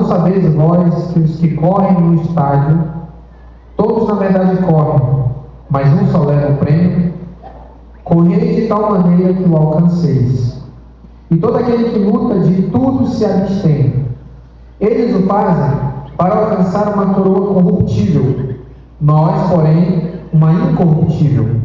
sabeis vós que os que correm no estádio, todos na verdade correm, mas um só leva o prêmio? Correi de tal maneira que o alcanceis. E todo aquele que luta de tudo se abstém. Eles o fazem para alcançar uma coroa corruptível, nós, porém, uma incorruptível.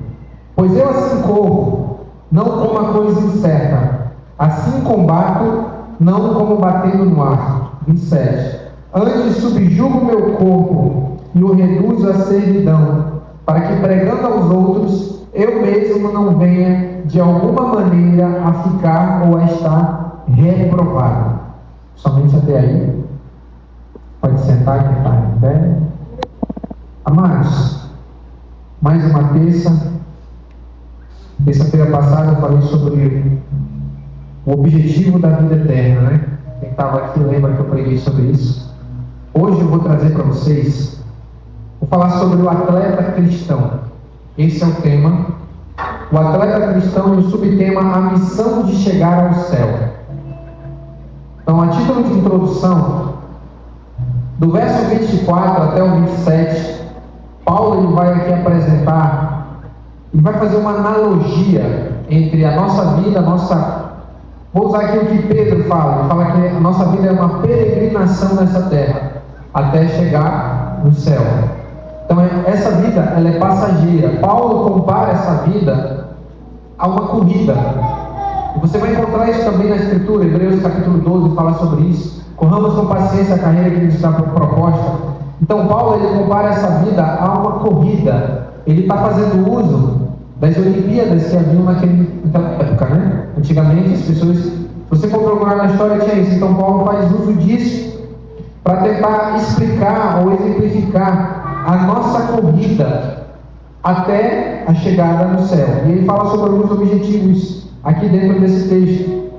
Pois eu assim corro, não como a coisa incerta, assim combato, não como batendo no ar. 27. Antes subjugo meu corpo e o reduzo à servidão, para que pregando aos outros, eu mesmo não venha de alguma maneira a ficar ou a estar reprovado. Somente até aí. Pode sentar quem está em pé. Amados, mais uma terça-feira passada eu falei sobre o objetivo da vida eterna, né? Quem estava aqui lembra que eu preguei sobre isso. Hoje eu vou trazer para vocês, vou falar sobre o atleta cristão. Esse é o tema. O atleta cristão e o subtema, a missão de chegar ao céu. Então, a título de introdução, do verso 24 até o 27, Paulo ele vai aqui apresentar, ele vai fazer uma analogia entre a nossa vida, vou usar aqui o que Pedro fala, ele fala que a nossa vida é uma peregrinação nessa terra, até chegar no céu. Então, essa vida, ela é passageira. Paulo compara essa vida a uma corrida. E você vai encontrar isso também na Escritura. Hebreus capítulo 12 fala sobre isso. Corramos com paciência a carreira que nos está proposta. Então, Paulo, ele compara essa vida a uma corrida. Ele está fazendo uso das Olimpíadas que haviam naquela época, né? Antigamente, as pessoas... Se você for procurar na história, tinha isso. Então, Paulo faz uso disso para tentar explicar ou exemplificar a nossa corrida até a chegada no céu. E ele fala sobre alguns objetivos aqui dentro desse texto.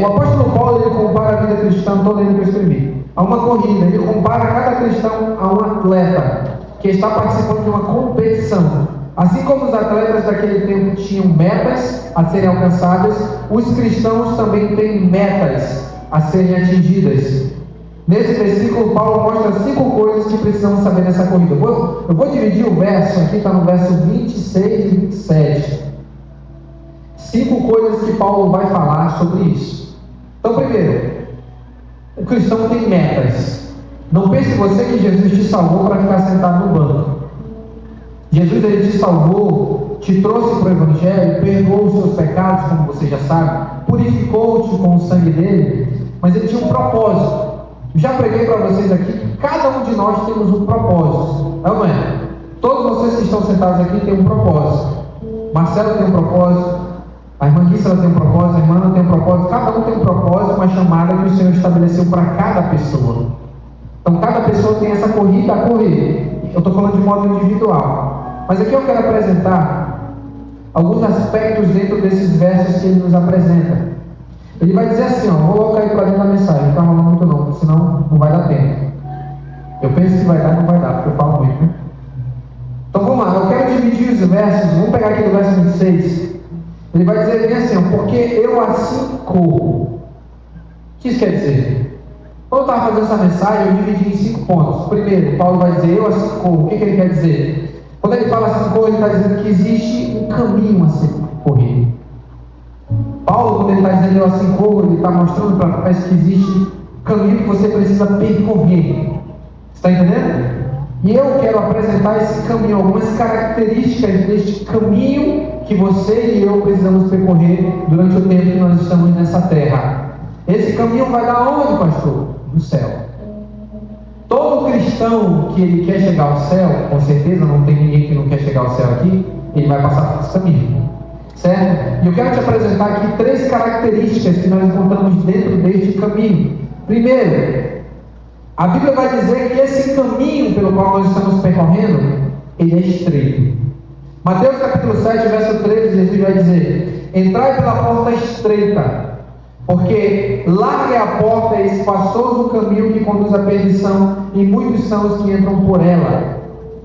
O apóstolo Paulo, ele compara a vida cristã toda ele que eu escrevi a uma corrida. Ele compara cada cristão a um atleta que está participando de uma competição. Assim como os atletas daquele tempo tinham metas a serem alcançadas, os cristãos também têm metas a serem atingidas. Nesse versículo, Paulo mostra 5 coisas que precisamos saber nessa corrida. Eu vou dividir o verso, aqui está no verso 26 e 27. 5 coisas que Paulo vai falar sobre isso. Então, primeiro, o cristão tem metas. Não pense você que Jesus te salvou para ficar sentado no banco. Jesus, ele te salvou, te trouxe para o Evangelho, perdoou os seus pecados, como você já sabe, purificou-te com o sangue dele, mas ele tinha um propósito. Já preguei para vocês aqui que cada um de nós temos um propósito, não é? Todos vocês que estão sentados aqui têm um propósito. Marcelo tem um propósito, a irmã Guíssela tem um propósito, a irmã tem um propósito, cada um tem um propósito, uma chamada que o Senhor estabeleceu para cada pessoa. Então cada pessoa tem essa corrida a correr. Eu estou falando de modo individual, mas aqui eu quero apresentar alguns aspectos dentro desses versos que ele nos apresenta. Ele vai dizer assim, vou colocar aí para dentro da mensagem, não está falando muito não, senão não vai dar tempo. Eu penso que vai dar e não vai dar, porque eu falo muito, né? Então vamos lá, eu quero dividir os versos, vamos pegar aqui do verso 26. Ele vai dizer bem assim, porque eu assim corro. O que isso quer dizer? Quando eu estava fazendo essa mensagem, eu dividi em 5 pontos. Primeiro, Paulo vai dizer, eu assim corro. O que ele quer dizer? Quando ele fala assim corro, ele está dizendo que existe um caminho a ser corrido. Paulo, quando ele está dizendo eu assim corro, ele está mostrando para nós que existe um caminho que você precisa percorrer. Está entendendo? E eu quero apresentar esse caminho, algumas características deste caminho que você e eu precisamos percorrer durante o tempo que nós estamos nessa terra. Esse caminho vai dar onde, pastor? No céu. Todo cristão que ele quer chegar ao céu, com certeza não tem ninguém que não quer chegar ao céu aqui, ele vai passar por esse caminho. Certo? E eu quero te apresentar aqui 3 características que nós encontramos dentro deste caminho. Primeiro, a Bíblia vai dizer que esse caminho pelo qual nós estamos percorrendo, ele é estreito. Mateus capítulo 7, verso 13, Jesus vai dizer, entrai pela porta estreita, porque larga é a porta e espaçoso o caminho que conduz à perdição, e muitos são os que entram por ela.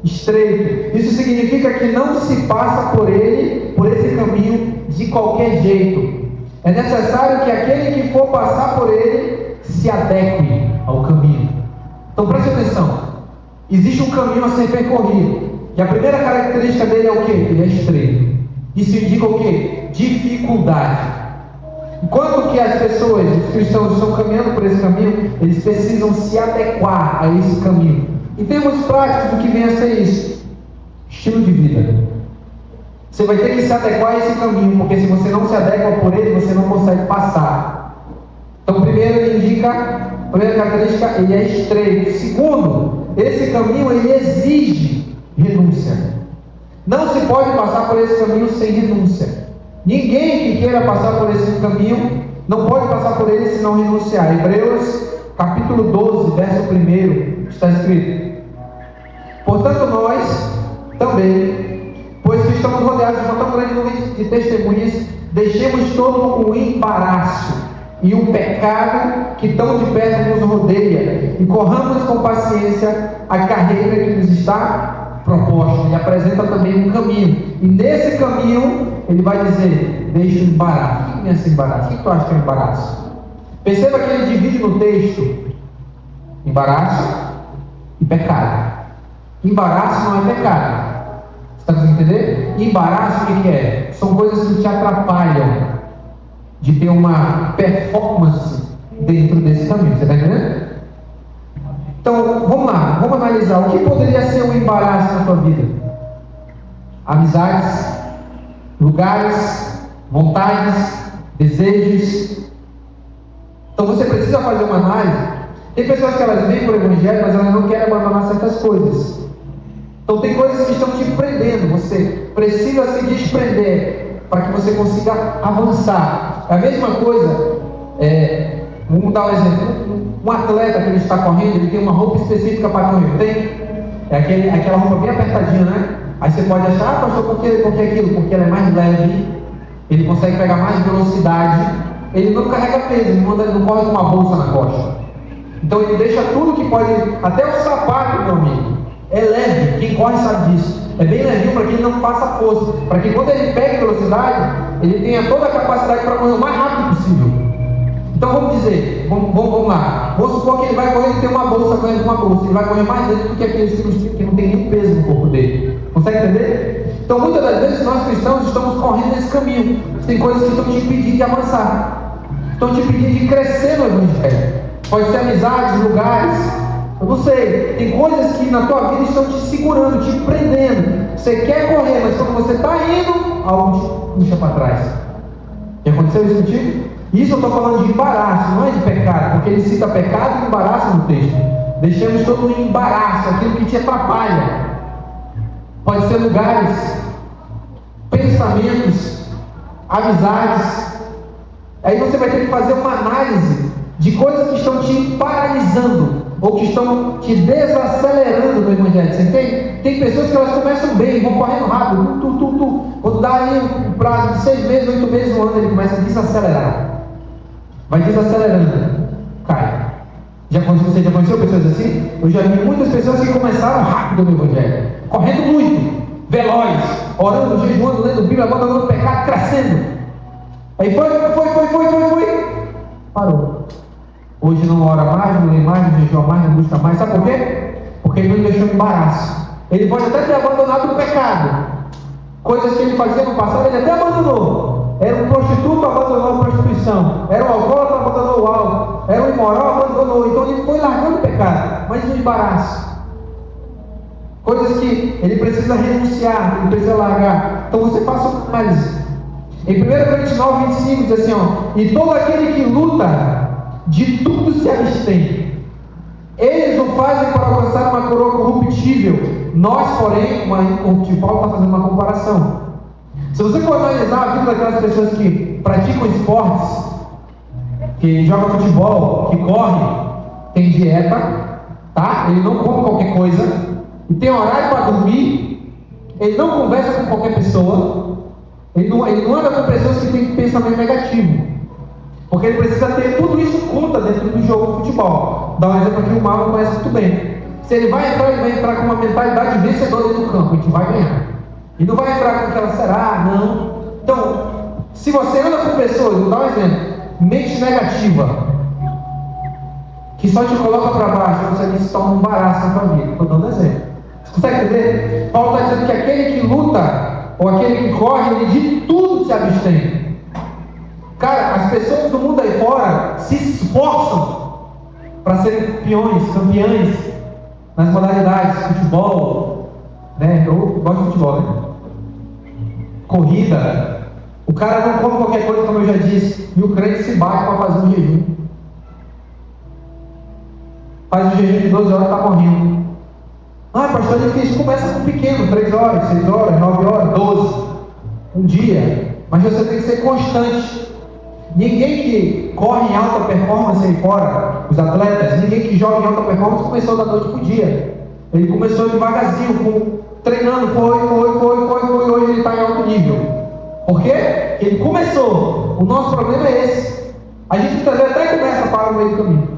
Estreito. Isso significa que não se passa por esse caminho de qualquer jeito. É necessário que aquele que for passar por ele se adeque ao caminho. Existe um caminho a ser percorrido. E a primeira característica dele é o quê? Ele é estreito. Isso indica o quê? Dificuldade. Enquanto que as pessoas, os cristãos, estão caminhando por esse caminho, eles precisam se adequar a esse caminho. Em termos práticos, o que vem a ser isso? Estilo de vida. Você vai ter que se adequar a esse caminho, porque se você não se adequa por ele, você não consegue passar. Então, primeiro, ele indica, a primeira característica, ele é estreito. Segundo, esse caminho, ele exige renúncia. Não se pode passar por esse caminho sem renúncia. Ninguém que queira passar por esse caminho, não pode passar por ele se não renunciar. Hebreus, capítulo 12, verso 1, está escrito: portanto, nós também, pois que estamos rodeados de uma tão grande nuvem de testemunhas, deixemos todo o embaraço e o pecado que tão de perto nos rodeia, e corramos com paciência a carreira que nos está proposta. Ele apresenta também um caminho, e nesse caminho ele vai dizer: deixa o embaraço. O que é esse embaraço? O que tu acha que é embaraço? Perceba que ele divide no texto embaraço e pecado. Embaraço não é pecado. Você está conseguindo entender? Embaraço, o que é? São coisas que te atrapalham de ter uma performance dentro desse caminho. Você está entendendo? Então, vamos lá. Vamos analisar. O que poderia ser um embaraço na tua vida? Amizades, lugares, vontades, desejos. Então, você precisa fazer uma análise. Tem pessoas que elas vêm para o Evangelho, mas elas não querem abandonar certas coisas. Então tem coisas que estão te prendendo. Você precisa se desprender para que você consiga avançar. É a mesma coisa, vamos dar um exemplo. Um atleta que ele está correndo, ele tem uma roupa específica para correr. Tem? É aquela roupa bem apertadinha, né? Aí você pode achar: pastor, por que aquilo? Porque ela é mais leve, ele consegue pegar mais velocidade, ele não carrega peso, ele não corre com uma bolsa na costa. Então ele deixa tudo que pode, até o sapato, meu amigo, é leve. Quem corre sabe disso. É bem levinho para que ele não faça força, para que quando ele pegue velocidade, ele tenha toda a capacidade para correr o mais rápido possível. Então vamos dizer, vamos lá. Vamos supor que ele vai correr e tem uma bolsa, correndo com uma bolsa. Ele vai correr mais lento do que aqueles que não tem nenhum peso no corpo dele. Consegue entender? Então muitas das vezes nós cristãos estamos correndo nesse caminho. Tem coisas que estão te impedindo de avançar, estão te impedindo de crescer no Evangelho. Pode ser amizades, lugares, eu não sei. Tem coisas que na tua vida estão te segurando, te prendendo. Você quer correr, mas quando você está indo, algo te puxa para trás. Já aconteceu isso contigo? Isso eu estou falando de embaraço, não é de pecado, porque ele cita pecado e embaraço no texto. Deixamos todo o embaraço, aquilo que te atrapalha. Pode ser lugares, pensamentos, amizades. Aí você vai ter que fazer uma análise de coisas que estão te paralisando ou que estão te desacelerando no Evangelho. Você entende? Tem pessoas que elas começam bem, vão correndo rápido, quando dá aí um prazo de 6 meses, 8 meses, 1 ano, ele começa a desacelerar. Vai desacelerando, cai. Você já conheceu pessoas assim? Eu já vi muitas pessoas que começaram rápido no Evangelho, correndo muito, veloz, orando, jejuando, lendo Bíblia, abandonando o pecado, crescendo. Aí foi, parou. Hoje não ora mais, não lê mais, não jejua mais, não busca mais. Sabe por quê? Porque ele não deixou embaraço. Ele pode até ter abandonado o pecado. Coisas que ele fazia no passado, ele até abandonou. Era um prostituto, abandonou a prostituição. Era um alcoólatra, abandonou o álcool. Era um imoral, abandonou. Então ele foi largando o pecado, mas no embaraço. Coisas que ele precisa renunciar, ele precisa largar. Então você faça uma análise. Em 1 Coríntios 9, 25 diz assim: e todo aquele que luta, de tudo se abstém. Eles o fazem para alcançar uma coroa corruptível. Nós, porém, uma incorruptível. Paulo está fazendo uma comparação. Se você for analisar a vida daquelas pessoas que praticam esportes, que jogam futebol, que correm, tem dieta, tá? Ele não come qualquer coisa, e tem horário para dormir, ele não conversa com qualquer pessoa, ele não anda com pessoas que têm pensamento negativo, porque ele precisa ter tudo isso conta dentro do jogo de futebol. Dá um exemplo aqui, o Marlon conhece muito bem. Se ele vai entrar com uma mentalidade vencedora dentro do campo, a gente vai ganhar. E não vai entrar com aquela será, não. Então, se você anda com pessoas, vou dar um exemplo, mente negativa, que só te coloca para baixo, você se torna um embaraço na tua vida. Estou dando exemplo. Você consegue entender? Paulo está dizendo que aquele que luta, ou aquele que corre, ele de tudo se abstém. Cara, as pessoas do mundo aí fora se esforçam para serem campeões nas modalidades, futebol, né? Eu gosto de futebol, né? Corrida. O cara não come qualquer coisa, como eu já disse, e o crente se bate para fazer um jejum. Faz um jejum de 12 horas e está morrendo. Ah, pastor, ele diz, começa com pequeno, 3 horas, 6 horas, 9 horas, 12. Um dia. Mas você tem que ser constante. Ninguém que corre em alta performance aí fora, os atletas, ninguém que joga em alta performance começou da noite para o dia. Ele começou devagarzinho, treinando, foi, hoje ele está em alto nível. Por quê? Ele começou. O nosso problema é esse. A gente muitas vezes até começa para no meio do caminho.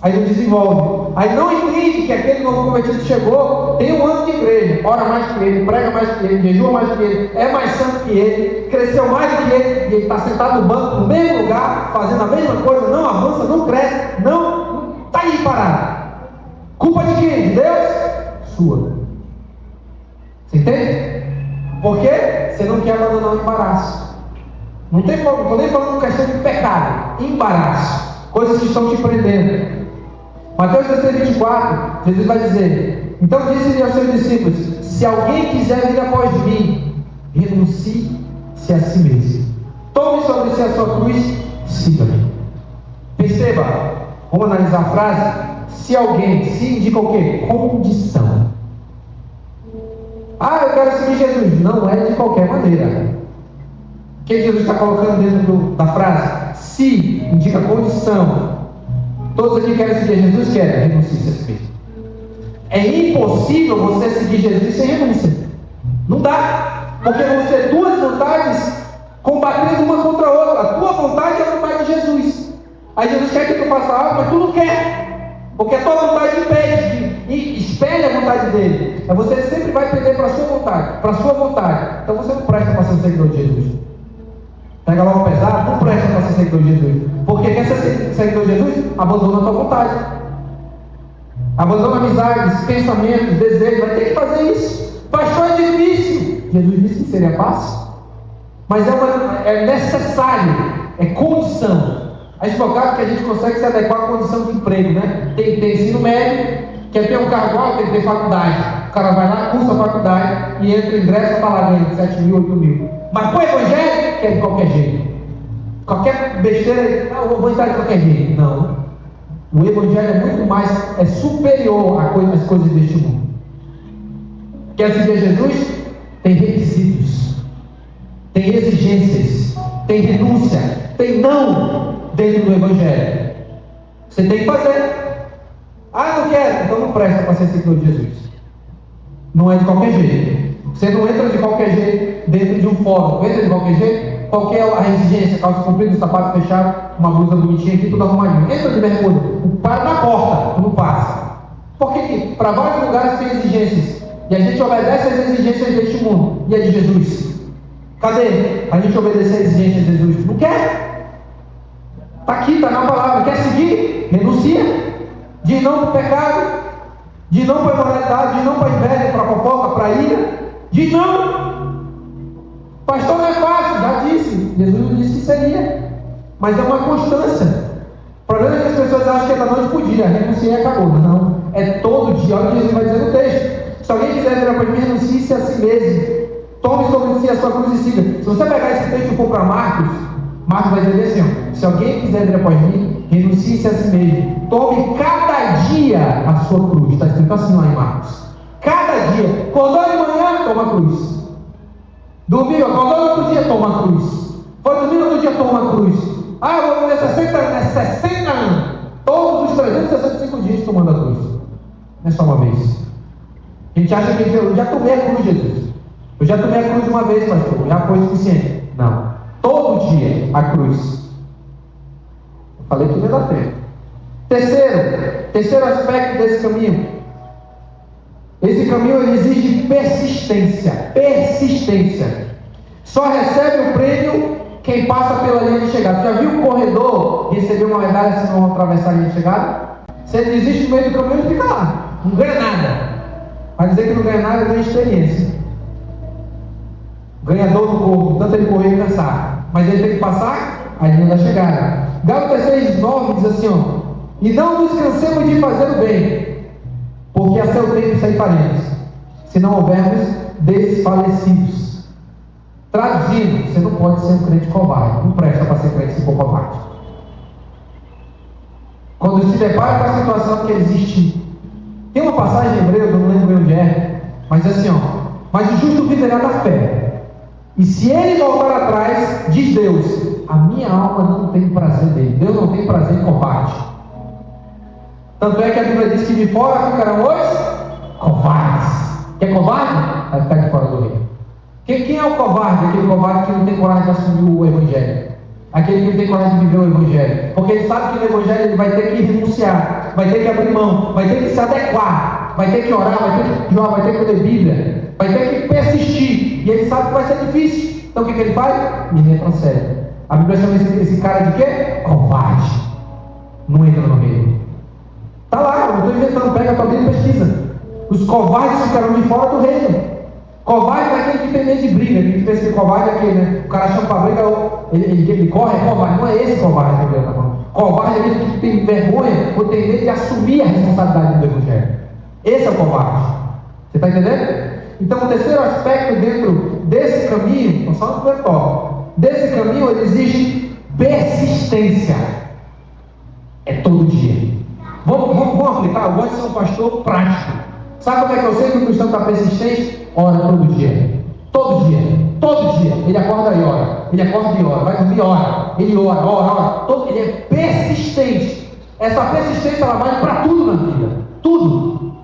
Aí não desenvolve. Aí não entende que aquele novo convertido chegou, tem um ano de igreja, ora mais que ele, prega mais que ele, jejua mais que ele, é mais santo que ele, cresceu mais do que ele, e ele está sentado no banco, no mesmo lugar, fazendo a mesma coisa, não avança, não cresce, não está aí parado. Culpa de quem? De Deus? Sua. Você entende? Por quê? Você não quer abandonar o embaraço. Não tem problema, não estou nem falando questão de pecado, embaraço, coisas que estão te prendendo. Mateus 16:24, Jesus vai dizer: então disse-lhe aos seus discípulos: se alguém quiser vir após mim, renuncie-se a si mesmo, tome sobre si a sua cruz, siga-me. Perceba, vamos analisar a frase. Se alguém, se indica o quê? Condição. Ah, eu quero seguir Jesus. Não é de qualquer maneira. O que Jesus está colocando dentro da frase? Se indica condição. Todos aqui querem seguir Jesus? Querem, renuncie-se a si mesmo. É impossível você seguir Jesus sem renúncia. Não dá. Porque vão ser duas vontades combatendo uma contra a outra. A tua vontade é a vontade de Jesus. Aí Jesus quer que tu faça algo, mas tu não quer. Porque a tua vontade impede e espelha a vontade dele. Aí você sempre vai pender para a sua vontade. Para a sua vontade. Então você não presta para ser seguidor de Jesus. Pega logo pesado, não presta para ser seguidor de Jesus. Porque quer ser seguidor de Jesus? Abandona a tua vontade. Abandona amizades, pensamentos, desejos. Vai ter que fazer isso. Pastor, é difícil. Jesus disse que seria fácil. Mas é necessário. É condição. A gente focado que a gente consegue se adequar à condição de emprego, né? Tem que ter ensino médio, quer ter um cargo alto, tem que ter faculdade. O cara vai lá, cursa a faculdade e entra, ingressa, está lá ganhando 7 mil, 8 mil. Mas para o evangelho, quer de qualquer jeito. Qualquer besteira, eu vou entrar de qualquer jeito. Não. O evangelho é muito mais, é superior às coisas deste mundo. Quer seguir Jesus? Tem requisitos, tem exigências, tem renúncia, tem não dentro do evangelho. Você tem que fazer. Ah, não quero, então não presta para ser seguidor de Jesus. Não é de qualquer jeito. Você não entra de qualquer jeito dentro de um fórum. Entra de qualquer jeito. Qual que é a exigência? Calça comprida, sapato fechado, uma blusa bonitinha aqui, tudo arrumadinho. Entra de bermuda. Para na porta, tu não passa. Porque para vários lugares tem exigências. E a gente obedece às exigências deste mundo. E a de Jesus? Cadê a gente obedecer às exigências de Jesus? Não quer? Está aqui, está na palavra. Quer seguir? Renuncia. Diz não para o pecado. Diz não para a imoralidade. Diz não para a inveja, para a fofoca, para a ira. Diz não. Pastor, não é fácil. Já disse. Jesus disse que seria. Mas é uma constância. O problema é que as pessoas acham que é da noite para o dia. Renunciar e acabou. Não. É todo dia. Olha o que Jesus vai dizer no texto. Se alguém quiser vir para mim, renuncie-se a si mesmo. Tome sobre si a sua cruz e siga. Se você pegar esse texto e for para Marcos vai dizer assim, ó, se alguém quiser vir após mim, renuncie-se a si mesmo. Tome cada dia a sua cruz. Está escrito assim lá em Marcos. Cada dia. Acordou de manhã, toma a cruz. Domingo, acordou no outro dia, toma a cruz. Foi domingo, no outro dia, toma a cruz. Ah, eu vou viver 60 anos. Todos os 365 dias tomando a cruz. Não é só uma vez. A gente acha que eu já tomei a cruz, Jesus. Eu já tomei a cruz uma vez, pastor. Já foi suficiente. Não. Todo dia a cruz. Eu falei que não ia dar tempo. Terceiro aspecto desse caminho. Esse caminho ele exige persistência. Persistência. Só recebe o prêmio quem passa pela linha de chegada. Já viu o corredor receber uma medalha se não atravessar a linha de chegada? Se ele desiste no meio do caminho, ele fica lá, não ganha nada. Vai dizer que não ganha nada, ganha experiência. Ganhador do corpo, tanto ele correr e cansar. Mas ele tem que passar a linha da chegada. Gálatas 6:9 diz assim, ó: e não nos cansemos de fazer o bem, porque a seu tempo ceifaremos, se não houvermos desfalecidos. Traduzindo, você não pode ser um crente covarde. Não presta para ser crente se for covarde. Quando se depara com a situação que existe, tem uma passagem em Hebreus, eu não lembro onde é, mas assim, ó: mas o justo viverá da fé, e se ele voltar atrás, diz Deus, a minha alma não tem prazer nele. Deus não tem prazer em covarde. Tanto é que a Bíblia diz que de fora ficarão os covardes. Quer covarde? Vai ficar de fora do reino. Quem é o covarde? Aquele covarde que não tem coragem de assumir o Evangelho. Aquele que não tem coragem de viver o Evangelho. Porque ele sabe que no Evangelho ele vai ter que renunciar, vai ter que abrir mão, vai ter que se adequar, vai ter que orar, vai ter que jejuar, vai ter que ler Bíblia, vai ter que persistir. E ele sabe que vai ser difícil. Então o que ele faz? Me retrocede. A Bíblia chama esse cara de quê? Covarde. Não entra no reino. Está lá, eu não estou inventando. Pega a tua Bíblia e pesquisa. Os covardes ficaram de fora do reino. Covarde é aquele que tem medo de briga. A gente pensa que covarde é aquele, né? O cara chama para briga, ele corre, é covarde. Não é esse covarde que eu estou falando. Covarde é aquele que tem vergonha ou tem medo de assumir a responsabilidade do Evangelho. Esse é o covarde. Você está entendendo? Então, o terceiro aspecto dentro desse caminho, só no primeiro tópico, desse caminho, ele exige persistência. É todo dia. Vamos aplicar? Eu gosto de ser um pastor prático. Sabe como é que eu sei que o cristão está persistente? Ora todo dia. Todo dia. Todo dia. Ele acorda e ora. Ele acorda e ora. Vai dormir e ora. Ele ora. Ele é persistente. Essa persistência ela vale para tudo na vida. Tudo.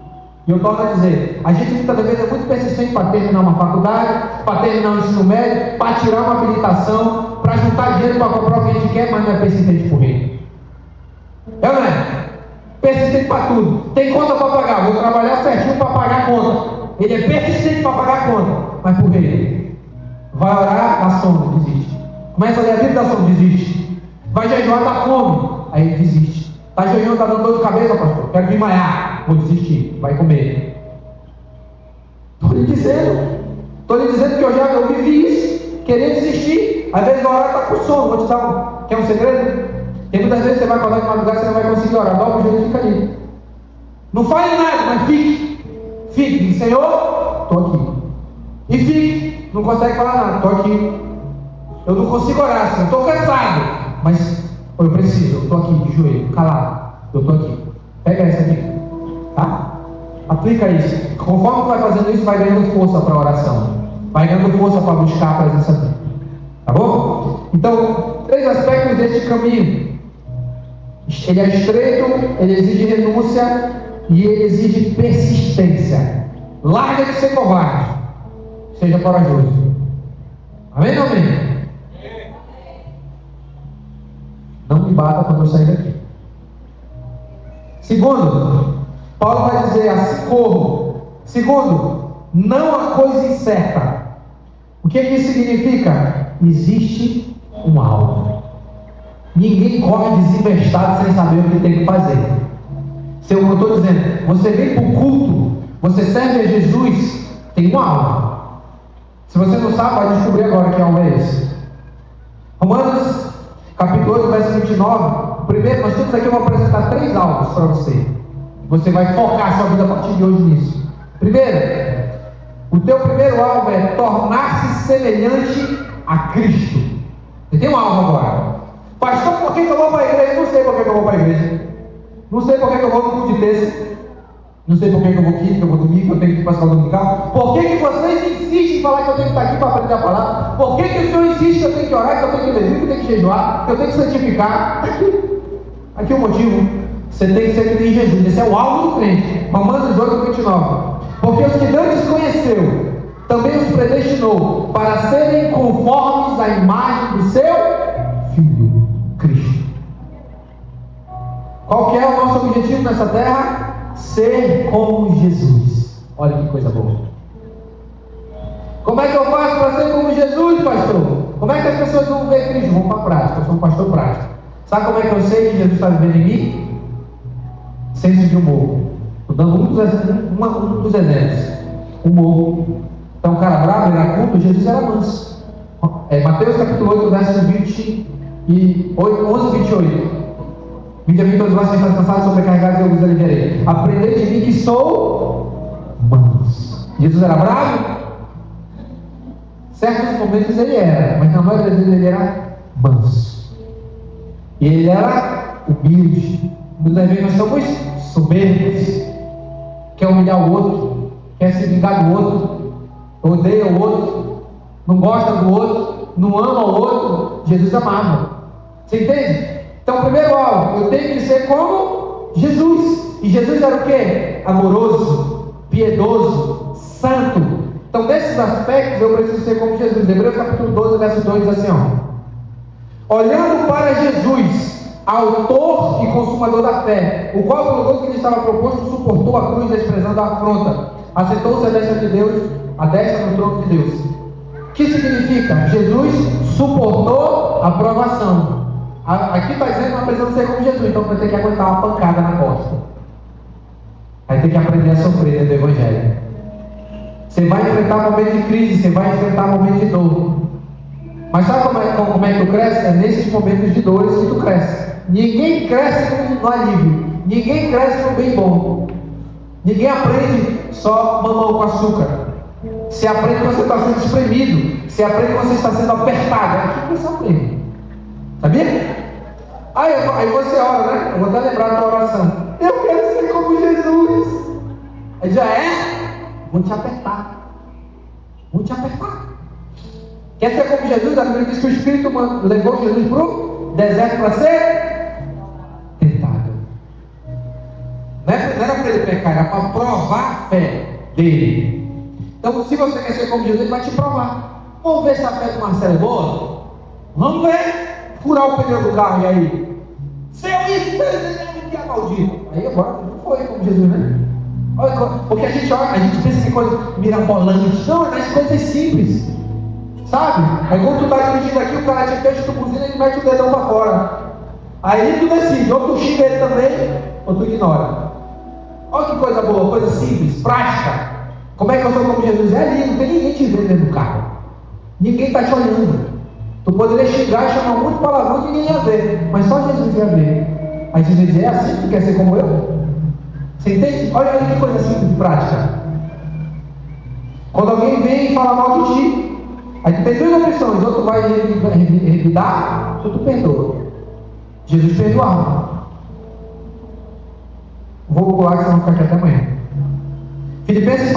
E eu torno a dizer, a gente muitas vezes é muito persistente para terminar uma faculdade, para terminar um ensino médio, para tirar uma habilitação, para juntar dinheiro para comprar o que a gente quer, mas não é persistente por reino. É ou não é? Persistente para tudo. Tem conta para pagar, vou trabalhar certinho para pagar a conta. Ele é persistente para pagar a conta, mas por reino. Vai orar, dá sono, desiste. Começa a ler a Bíblia, dá sono, desiste. Vai jejuar, dá fome, aí ele desiste. Está jejuando, está dando dor de cabeça, pastor, quero desmaiar, vou desistir, vai comer. Estou lhe dizendo que eu vivi isso, querer desistir. Às vezes vai orar, está com sono, vou te dar quer um segredo? Tem muitas vezes você vai acordar de madrugada e você não vai conseguir orar, dobra o joelho e fica ali. Não fale nada, mas fique, Senhor, estou aqui. E fique, não consegue falar nada, estou aqui. Eu não consigo orar, Senhor, estou cansado, mas eu preciso, eu estou aqui de joelho, calado, eu estou aqui. Pega essa aqui, tá? Aplica isso. Conforme tu vai fazendo isso, vai ganhando força para a oração, vai ganhando força para buscar a presença dele. Tá bom? Então, 3 aspectos deste caminho. Ele é estreito, ele exige renúncia e ele exige persistência. Larga de ser covarde, seja corajoso. Amém ou amém? Não me bata quando eu sair daqui. Segundo, Paulo vai dizer assim como. Segundo, não há coisa incerta. O que isso significa? Existe um alvo. Ninguém corre desinvestado sem saber o que tem que fazer. Se eu estou dizendo, você vem para o culto, você serve a Jesus, tem um alvo. Se você não sabe, vai descobrir agora que alvo é esse. Romanos capítulo 8, verso 29. Primeiro, nós temos aqui, eu vou apresentar 3 alvos para você. Você vai focar a sua vida a partir de hoje nisso. Primeiro, o teu primeiro alvo é tornar-se semelhante a Cristo. Você tem um alvo agora. Pastor, por que eu vou para a igreja? Não sei por que eu vou para a igreja. Não sei por que eu vou no culto de terça. Não sei por que eu vou quinta, que eu vou domingo, que eu tenho que ir para a escola dominical. Por que vocês insistem em falar que eu tenho que estar aqui para aprender a palavra? Por que o Senhor insiste que eu tenho que orar, que eu tenho que ler, que eu tenho que jejuar, que eu tenho que santificar? Aqui é o motivo. Você tem que ser que nem Jesus. Esse é o alvo do crente. Romanos 8, 29. Porque os que Deus conheceu, também os predestinou para serem conformes à imagem do seu Filho, Cristo. Qual que é o nosso objetivo nessa terra? Ser como Jesus. Olha que coisa boa. Como é que eu faço para ser como Jesus, pastor? Como é que as pessoas vão ver Cristo? Vão para a prática. Eu sou um pastor prático. Sabe como é que eu sei que Jesus está vivendo em mim? senso de humor. Estou dando um dos exemplos. Humor. Então, o cara bravo era culto, Jesus era manso. Mateus capítulo 8, verso 11 e 28. Vinde a mim todos vós que estáis cansados, sobrecarregados, e eu vos aliviarei. Aprendei de mim que sou manso. Jesus era bravo? Certos momentos ele era, mas na maioria das vezes ele era manso. E ele era humilde. Muitas vezes nós somos soberbos, quer humilhar o outro, quer se vingar do outro, odeia o outro, não gosta do outro, não ama o outro. Jesus amava. Você entende? Então, primeiro alvo, eu tenho que ser como Jesus. E Jesus era o quê? Amoroso, piedoso, santo. Então, nesses aspectos, eu preciso ser como Jesus. Hebreus capítulo 12, verso 2 diz assim, ó: olhando para Jesus, autor e consumador da fé, o qual, pelo gozo que lhe estava proposto, suportou a cruz, desprezando a afronta, assentou-se à destra de Deus, à destra do trono de Deus. O que significa? Jesus suportou a provação. Aqui está dizendo que nós precisamos ser como Jesus, então vai ter que aguentar uma pancada na costa. Vai ter que aprender a sofrer dentro do Evangelho. Você vai enfrentar momentos de crise, você vai enfrentar momentos de dor. Mas sabe como é que tu cresce? É nesses momentos de dores que tu cresce. Ninguém cresce no alívio. Ninguém cresce no bem bom. Ninguém aprende só mamão com açúcar. Você aprende quando você está sendo espremido. Você aprende quando você está sendo apertado. É aqui que você aprende. Sabia? Aí você ora, né? Eu vou até lembrar da oração. Eu quero ser como Jesus. Aí já é? Vou te apertar. Vou te apertar. Quer ser como Jesus? A Bíblia diz que o Espírito levou Jesus para o deserto para ser tentado. Não era para ele pecar, era para provar a fé dele. Então, se você quer ser como Jesus, ele vai te provar. Vamos ver se a fé do Marcelo é boa? Vamos ver. Furar o pneu do carro, e aí? Seu isso, que é maldito. Aí agora não foi como Jesus, né? Porque a gente olha, a gente pensa que é coisa mirabolante. Não, é nas coisas simples. Sabe? Aí quando tu tá dirigindo aqui, o cara te fecha, tu buzina e mete o dedão pra fora. Aí tu decide, ou tu xinga ele também, ou tu ignora. Olha que coisa boa, coisa simples, prática. Como é que eu sou como Jesus? É ali, não tem ninguém te vendo dentro do carro. Ninguém tá te olhando. Tu poderia xingar e chamar muito palavrão que ninguém ia ver, mas só Jesus ia ver. Aí Jesus diz: é assim que tu quer ser como eu? Você entende? Olha aí que coisa simples e prática. Quando alguém vem e fala mal de ti, aí tu tem duas opções: ou tu vai revidar, ou tu perdoa. Jesus perdoava. Vou pular que senão vou ficar aqui até amanhã. Filipenses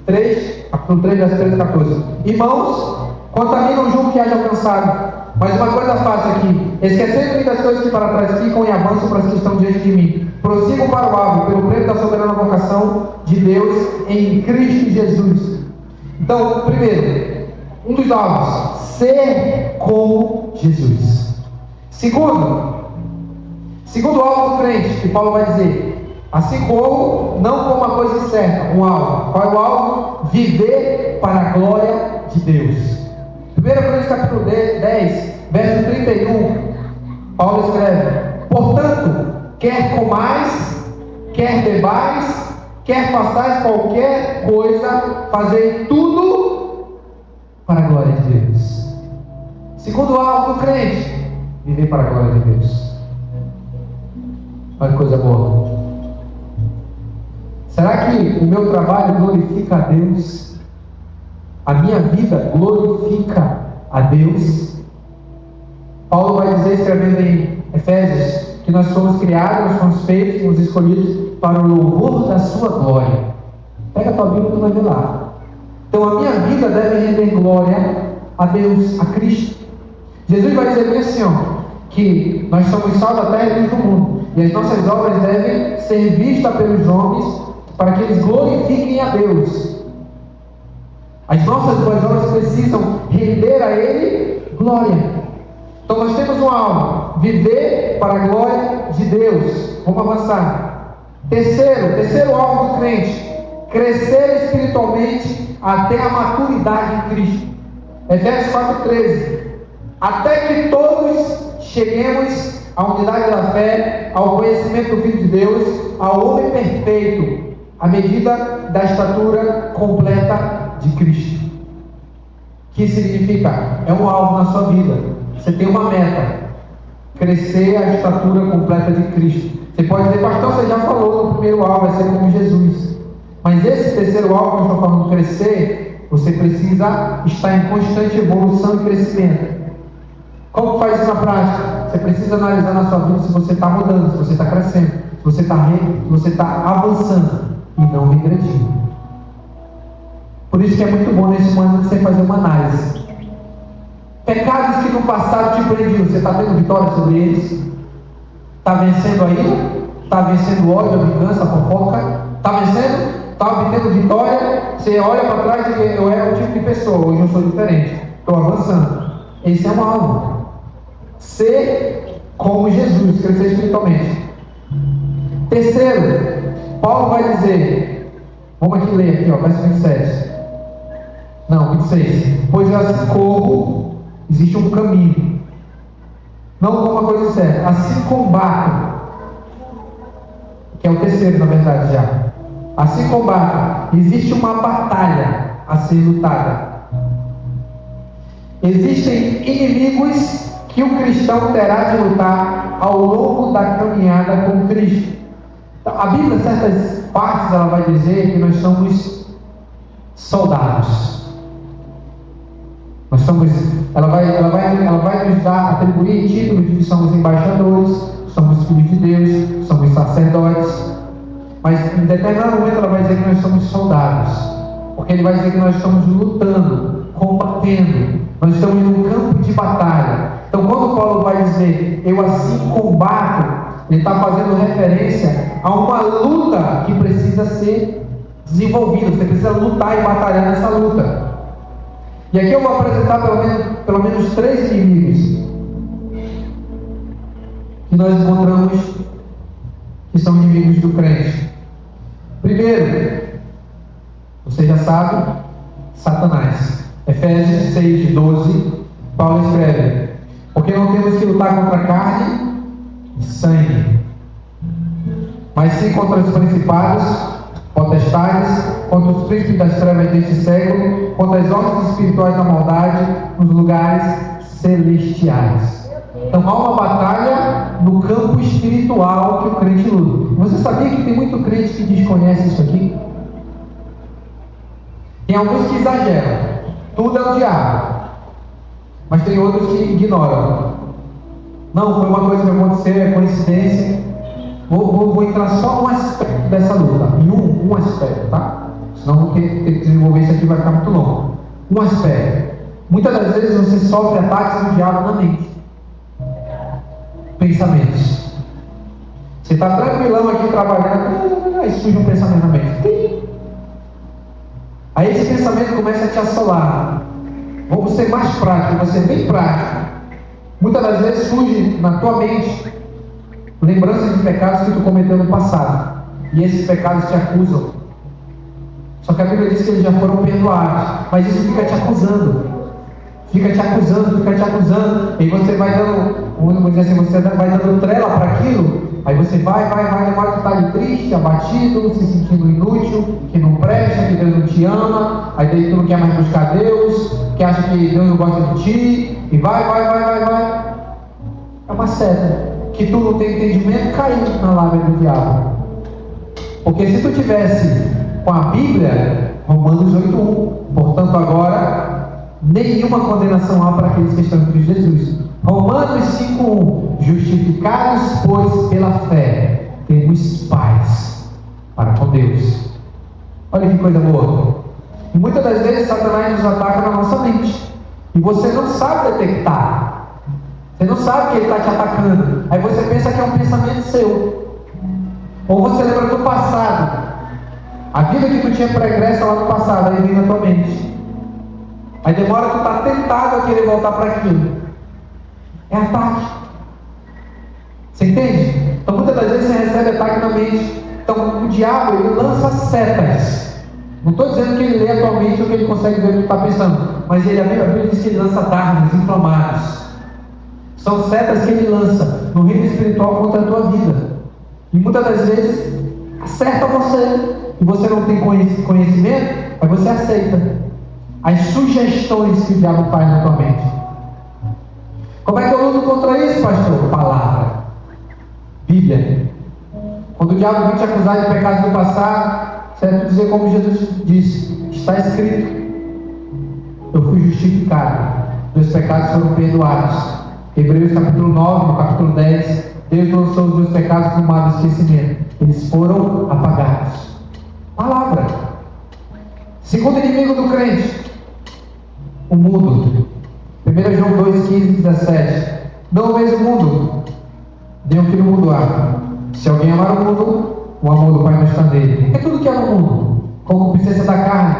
3, capítulo 3, verso 13 e 14. Irmãos, quanto a mim não julgo que haja alcançado, mas uma coisa faço aqui, esquecendo das coisas que para trás ficam e avanço para as que estão diante de mim. Prossigo para o alvo, pelo prêmio da soberana vocação de Deus em Cristo Jesus. Então, primeiro, um dos alvos, ser como Jesus. Segundo alvo do crente, que Paulo vai dizer, assim como, não como uma coisa certa, um alvo. Qual é o alvo? Viver para a glória de Deus. 1 Coríntios capítulo 10, verso 31, Paulo escreve: portanto, quer comais, quer bebais, quer façais qualquer coisa, fazei tudo para a glória de Deus. Segundo alvo do crente, viver para a glória de Deus. Olha que coisa boa. Será que o meu trabalho glorifica a Deus? A minha vida glorifica a Deus? Paulo vai dizer, escrevendo em Efésios, que nós somos criados, nós somos feitos, fomos escolhidos para o louvor da sua glória. Pega a tua Bíblia e tu vai ver lá. Então a minha vida deve render glória a Deus, a Cristo. Jesus vai dizer bem assim, que nós somos sal da terra e luz do mundo, e as nossas obras devem ser vistas pelos homens para que eles glorifiquem a Deus. As nossas boas obras precisam render a Ele glória. Então nós temos um alvo: viver para a glória de Deus. Vamos avançar. Terceiro alvo do crente: crescer espiritualmente até a maturidade em Cristo. Efésios 4,13. até que todos cheguemos à unidade da fé, ao conhecimento do Filho de Deus, ao homem perfeito, à medida da estatura completa de Cristo. Que significa? É um alvo na sua vida. Você tem uma meta: crescer à estatura completa de Cristo. Você pode dizer, pastor, você já falou no primeiro alvo, vai ser como Jesus. Mas esse terceiro alvo que eu estou falando, crescer, você precisa estar em constante evolução e crescimento. Como faz isso na prática? Você precisa analisar na sua vida se você está mudando, se você está crescendo, se você está avançando e não regredindo. Por isso que é muito bom nesse momento você fazer uma análise. Pecados que no passado te prendiam, você está tendo vitória sobre eles? Está vencendo a ira? Está vencendo o ódio, a vingança, a fofoca? Está vencendo? Está obtendo vitória? Você olha para trás e diz, eu era um tipo de pessoa, hoje eu sou diferente, estou avançando. Esse é um alvo. Ser como Jesus, crescer espiritualmente. Terceiro, Paulo vai dizer, vamos aqui ler aqui, verso 27. Não, 26. Pois eu assim corro, existe um caminho, não como uma coisa certa, assim combato, que é o terceiro na verdade já. Assim combato, existe uma batalha a ser lutada. Existem inimigos que o cristão terá de lutar ao longo da caminhada com Cristo. A Bíblia, em certas partes, ela vai dizer que nós somos soldados. Ela vai nos atribuir títulos de que somos embaixadores, somos filhos de Deus, somos sacerdotes. Mas em determinado momento ela vai dizer que nós somos soldados, porque ele vai dizer que nós estamos lutando, combatendo, nós estamos num campo de batalha. Então quando Paulo vai dizer, eu assim combato, ele está fazendo referência a uma luta que precisa ser desenvolvida. Você precisa lutar e batalhar nessa luta. E aqui eu vou apresentar pelo menos 3 inimigos que nós encontramos que são inimigos do crente. Primeiro, você já sabe, Satanás. Efésios 6:12, Paulo escreve, porque não temos que lutar contra carne e sangue, mas sim contra os principados, potestades, contra os príncipes das trevas deste século, contra as hostes espirituais da maldade nos lugares celestiais. Então há uma batalha no campo espiritual que o crente luta. Você sabia que tem muito crente que desconhece isso aqui? Tem alguns que exageram, tudo é o diabo, mas tem outros que ignoram. Não, foi uma coisa que aconteceu, é coincidência. Vou entrar só num aspecto dessa luta, em um aspecto, tá? Senão vou ter que desenvolver isso aqui, vai ficar muito longo. Um aspecto. Muitas das vezes você sofre ataques do diabo na mente. Pensamentos. Você está tranquilão aqui trabalhando, aí surge um pensamento na mente. Aí esse pensamento começa a te assolar. Vamos ser mais prático, vou ser bem prático. Muitas das vezes surge na tua mente lembranças de pecados que tu cometeu no passado, e esses pecados te acusam. Só que a Bíblia diz que eles já foram perdoados, mas isso fica te acusando, e você vai dando, vamos dizer assim, você vai dando trela para aquilo. Aí você vai, demora que está ali triste, abatido, se sentindo inútil, que não presta, que Deus não te ama, aí daí tu não quer mais buscar Deus, que acha que Deus não gosta de ti, e vai. É uma seta que tu não tem entendimento, caiu na lábia do diabo. Porque se tu tivesse com a Bíblia, Romanos 8:1, portanto agora nenhuma condenação há para aqueles que estão em Cristo Jesus. Romanos 5:1, justificados pois pela fé, temos paz para com Deus. Olha que coisa boa. E muitas das vezes Satanás nos ataca na nossa mente, e você não sabe detectar. Você não sabe que ele está te atacando. Aí você pensa que é um pensamento seu. Ou você lembra do passado. A vida que tu tinha pregressa lá no passado, aí vem na tua mente. Aí demora, tu está tentado a querer voltar para aquilo. É ataque. Você entende? Então muitas das vezes você recebe ataque na mente. Então o diabo, ele lança setas. Não estou dizendo que ele lê atualmente ou que ele consegue ver o que tu está pensando. Mas a Bíblia diz que ele lança dardos inflamados. São setas que ele lança no reino espiritual contra a tua vida. E muitas das vezes acerta você. E você não tem conhecimento, mas você aceita as sugestões que o diabo faz na tua mente. Como é que eu luto contra isso, pastor? Palavra. Bíblia. Quando o diabo vem te acusar de pecados do passado, você deve dizer como Jesus disse: está escrito, eu fui justificado, meus pecados foram perdoados. Hebreus capítulo 9, no capítulo 10, Deus lançou os meus pecados no mar do esquecimento, eles foram apagados. Palavra. Segundo inimigo do crente, o mundo. 1 João 2, 15 e 17. Não ameis o mundo, nem o que no mundo há. Se alguém amar o mundo, o amor do Pai não está nele. É tudo que há no mundo: concupiscência da carne,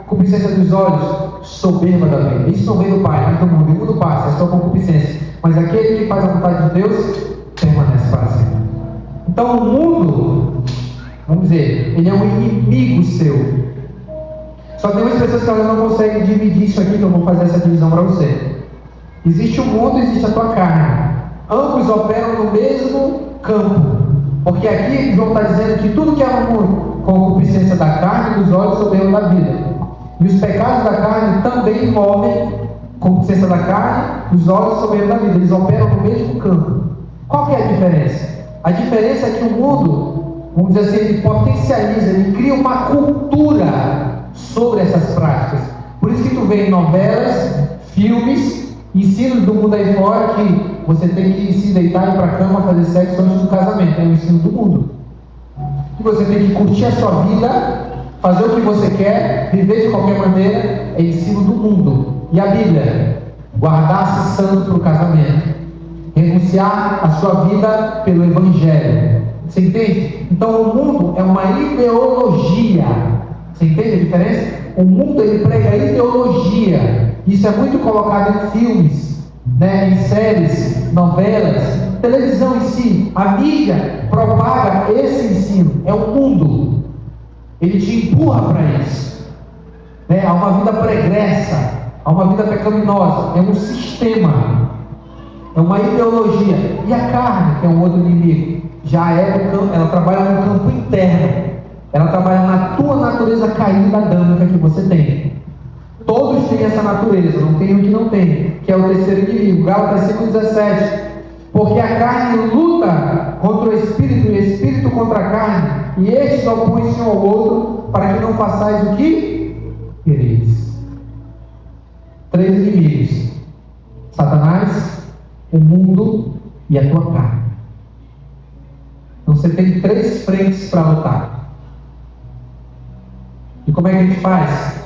concupiscência dos olhos, soberba da vida. Isso não vem do Pai, mas do mundo. E o mundo passa, é só concupiscência. Mas aquele que faz a vontade de Deus permanece para sempre. Então o mundo, vamos dizer, ele é um inimigo seu. Só tem umas pessoas que elas não conseguem dividir isso aqui, que eu vou fazer essa divisão para você. Existe o mundo e existe a tua carne. Ambos operam no mesmo campo. Porque aqui João está dizendo que tudo que há no mundo, concupiscência da carne, dos olhos, soberba da vida. E os pecados da carne também envolvem concupiscência da carne, dos olhos, soberba da vida. Eles operam no mesmo campo. Qual que é a diferença? A diferença é que o mundo, vamos dizer assim, ele potencializa, ele cria uma cultura sobre essas práticas. Por isso que tu vê em novelas, filmes, ensinos do mundo aí fora que você tem que se deitar e ir para a cama fazer sexo antes do casamento. É o ensino do mundo. Que você tem que curtir a sua vida, fazer o que você quer, viver de qualquer maneira. É ensino do mundo. E a Bíblia? Guardar-se santo para o casamento. Renunciar a sua vida pelo Evangelho. Você entende? Então o mundo é uma ideologia. Você entende a diferença? O mundo, ele prega ideologia. Isso é muito colocado em filmes, né? Em séries, novelas, televisão em si. A mídia propaga esse ensino. É o mundo. Ele te empurra para isso, né? Há uma vida pregressa, há uma vida pecaminosa. É um sistema, é uma ideologia. E a carne, que é um outro inimigo, já é no campo, ela trabalha no campo interno. Ela trabalha na tua natureza caída adâmica que você tem. Todos têm essa natureza, não tem um que não tem, que é o terceiro inimigo. Gálatas 5,17. Porque a carne luta contra o espírito, e o espírito contra a carne, e estes opõem-se um ao outro, para que não façais o que quereis. 3 inimigos: Satanás, o mundo e a tua carne. Então você tem 3 frentes para lutar. E como é que a gente faz?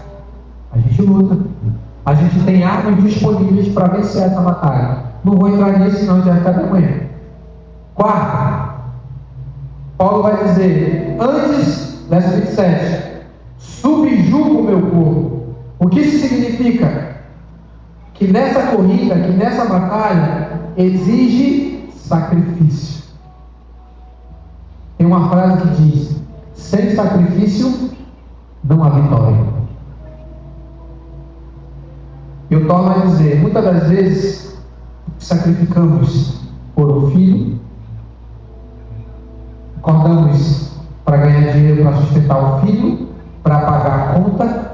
A gente luta. A gente tem armas disponíveis para vencer essa batalha. Não vou entrar nisso, senão já está de amanhã. 4. Paulo vai dizer, antes, verso 27, subjugo o meu corpo. O que isso significa? Que nessa corrida, que nessa batalha, exige sacrifício. Tem uma frase que diz: sem sacrifício não há vitória. Eu torno a dizer, muitas das vezes sacrificamos por um filho, acordamos para ganhar dinheiro para sustentar o filho, para pagar a conta,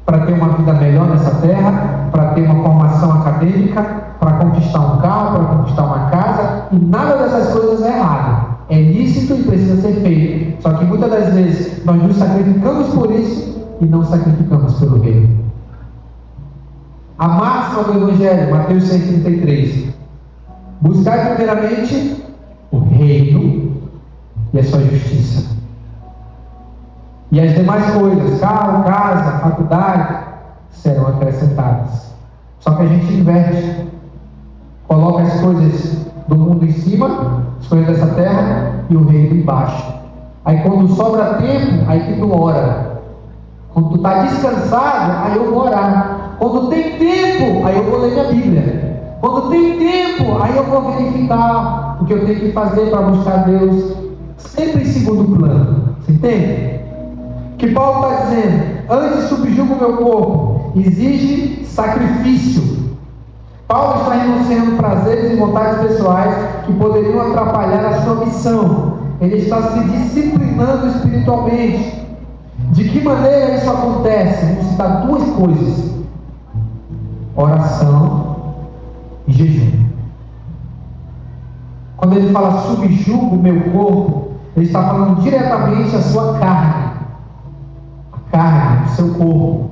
para ter uma vida melhor nessa terra, para ter uma formação acadêmica, para conquistar um carro, para conquistar uma casa, e nada dessas coisas é errado. É lícito e precisa ser feito. Só que muitas das vezes nós nos sacrificamos por isso e não sacrificamos pelo reino. A máxima do Evangelho, Mateus 6,33. Buscar primeiramente o reino e a sua justiça. E as demais coisas, carro, casa, faculdade, serão acrescentadas. Só que a gente inverte. Coloca as coisas do mundo em cima, as coisas dessa terra, e o reino embaixo. Aí quando sobra tempo, aí que tu ora. Quando tu está descansado, aí eu vou orar. Quando tem tempo, aí eu vou ler minha Bíblia. Quando tem tempo, aí eu vou verificar o que eu tenho que fazer para buscar Deus, sempre em segundo plano. Você entende? Que Paulo está dizendo, antes subjugo o meu corpo, exige sacrifício. Paulo está renunciando prazeres e vontades pessoais que poderiam atrapalhar a sua missão. Ele está se disciplinando espiritualmente. De que maneira isso acontece? Vamos citar duas coisas: oração e jejum. Quando ele fala subjugo o meu corpo, ele está falando diretamente à sua carne. A carne, o seu corpo.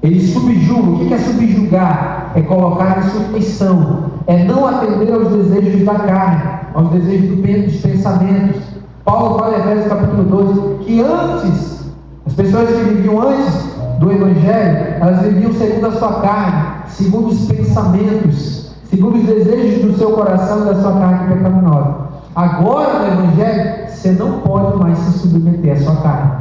Ele subjuga. O que é subjugar? É colocar em submissão. É não atender aos desejos da carne, aos desejos dos pensamentos. Paulo fala em Efésios capítulo 12 que antes, as pessoas que viviam antes do Evangelho, elas viviam segundo a sua carne, segundo os pensamentos, segundo os desejos do seu coração e da sua carne pecaminosa. Agora no Evangelho, você não pode mais se submeter à sua carne.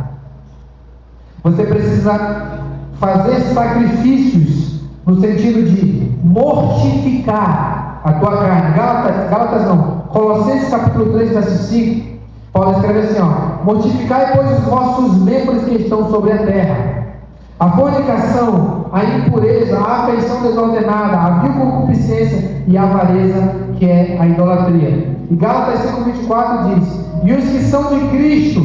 Você precisa fazer sacrifícios no sentido de mortificar a tua carne. Colossenses capítulo 3, verso 5, Paulo escreve assim, mortificai, pois, os vossos membros que estão sobre a terra: a fornicação, a impureza, a afeição desordenada, a vil concupiscência e a avareza, que é a idolatria. E Gálatas 5:24 diz: e os que são de Cristo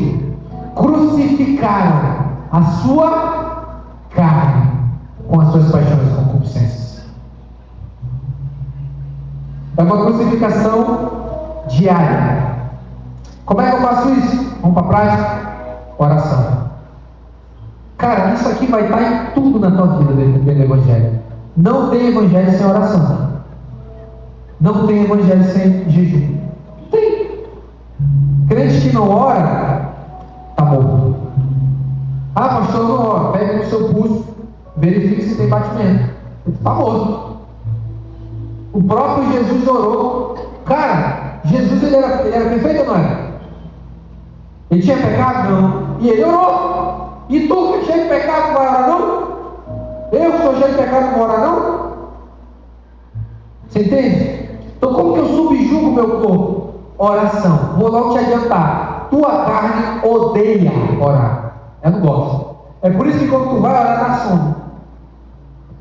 crucificaram a sua carne com as suas paixões e concupiscências. É uma crucificação diária. Como é que eu faço isso? Vamos para a prática? Oração. Cara, isso aqui vai estar em tudo na tua vida dentro do Evangelho. Não tem Evangelho sem oração. Não tem Evangelho sem jejum. Não tem. Crente que não ora, está morto. Ah, pastor, não ora. Pega no seu pulso, verifique se tem batimento. Está morto. O próprio Jesus orou. Cara, Jesus ele era perfeito ou não era? Ele tinha pecado? Não. E ele orou. E tu que é cheio de pecado não vai orar não? Eu que sou cheio de pecado não vou orar não? Você entende? Então como que eu subjugo o meu corpo? Oração. Vou logo te adiantar. Tua carne odeia orar. Eu não gosto. É por isso que quando tu vai orar, dá sono.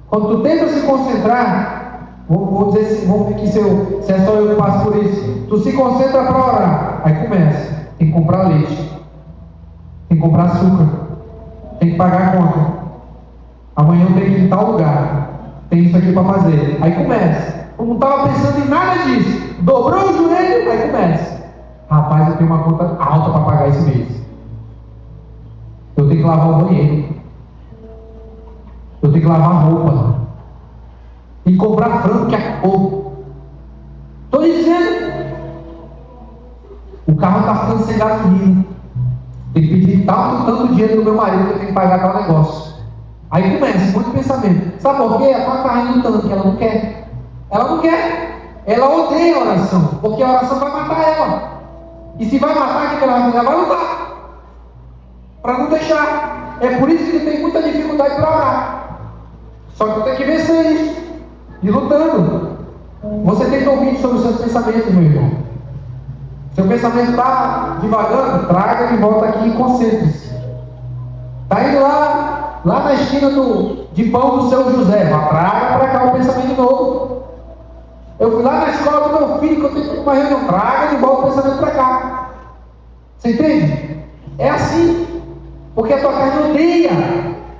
Quando tu tenta se concentrar, vou dizer assim, vamos ver aqui se é só eu que passo por isso. Tu se concentra para orar. Aí começa. Tem que comprar leite. Tem que comprar açúcar. Tem que pagar a conta. Amanhã eu tenho que ir em tal lugar. Tem isso aqui para fazer. Aí começa. Eu não estava pensando em nada disso. Dobrou o joelho, aí começa. Rapaz, eu tenho uma conta alta para pagar esse mês. Eu tenho que lavar o banheiro. Eu tenho que lavar a roupa. Tem que comprar frango que acabou. Estou dizendo. O carro está ficando sem gasolina. Tem que pedir tanto dinheiro do meu marido que eu tenho que pagar tal negócio. Aí começa muito pensamento. Sabe por quê? A tua carne no tanque, ela não quer. Ela não quer. Ela odeia a oração. Porque a oração vai matar ela. E se vai matar, o que ela vai fazer? Ela vai lutar. Para não deixar. É por isso que tem muita dificuldade para orar. Só que tu tem que vencer isso. E lutando. Você tem que ouvir sobre os seus pensamentos, meu irmão. Seu pensamento está divagando, traga de volta aqui e concentre-se. Está indo lá na esquina de pão do seu José, traga para cá o pensamento de novo. Eu fui lá na escola do meu filho, que eu tenho que uma reunião, traga de volta o pensamento para cá. Você entende? É assim. Porque a tua carne odeia.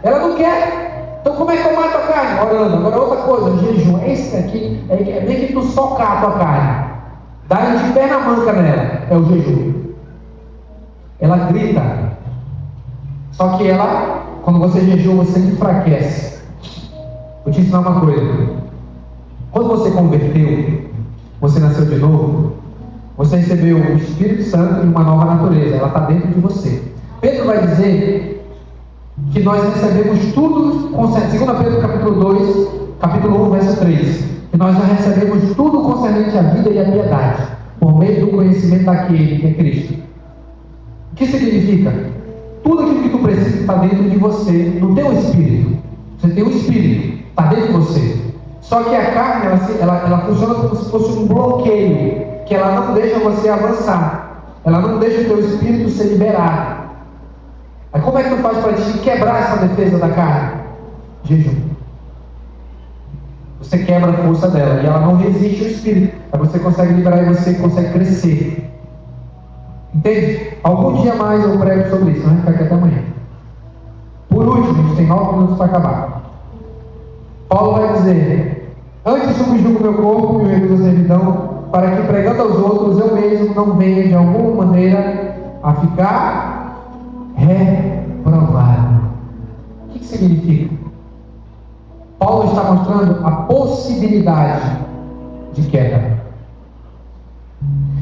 Ela não quer. Então como é que eu mato a carne? Orando. Agora outra coisa, jejum. Esse aqui é meio que tu socar a tua carne. Dá de perna manca nela. É o jejum. Ela grita. Só que ela, quando você jejua, você enfraquece. Vou te ensinar uma coisa. Quando você converteu, você nasceu de novo, você recebeu o Espírito Santo e uma nova natureza. Ela está dentro de você. Pedro vai dizer que nós recebemos tudo, 2 Pedro capítulo 1, verso 3. Que nós já recebemos tudo concernente à vida e à piedade, por meio do conhecimento daquele que é Cristo. O que significa? Tudo aquilo que tu precisa está dentro de você, no teu espírito. Você tem um espírito, está dentro de você. Só que a carne, ela funciona como se fosse um bloqueio, que ela não deixa você avançar. Ela não deixa o teu espírito ser liberado. Aí como é que tu faz para te quebrar essa defesa da carne? Jejum. Você quebra a força dela e ela não resiste ao espírito. Aí você consegue liberar e você consegue crescer. Entende? Algum dia mais eu prego sobre isso, não vai ficar aqui até amanhã. Por último, a gente tem 9 minutos para acabar. Paulo vai dizer: antes subjugo meu corpo e o reduzo à servidão, para que pregando aos outros eu mesmo não venha de alguma maneira a ficar reprovado. O que significa? Paulo está mostrando a possibilidade de queda.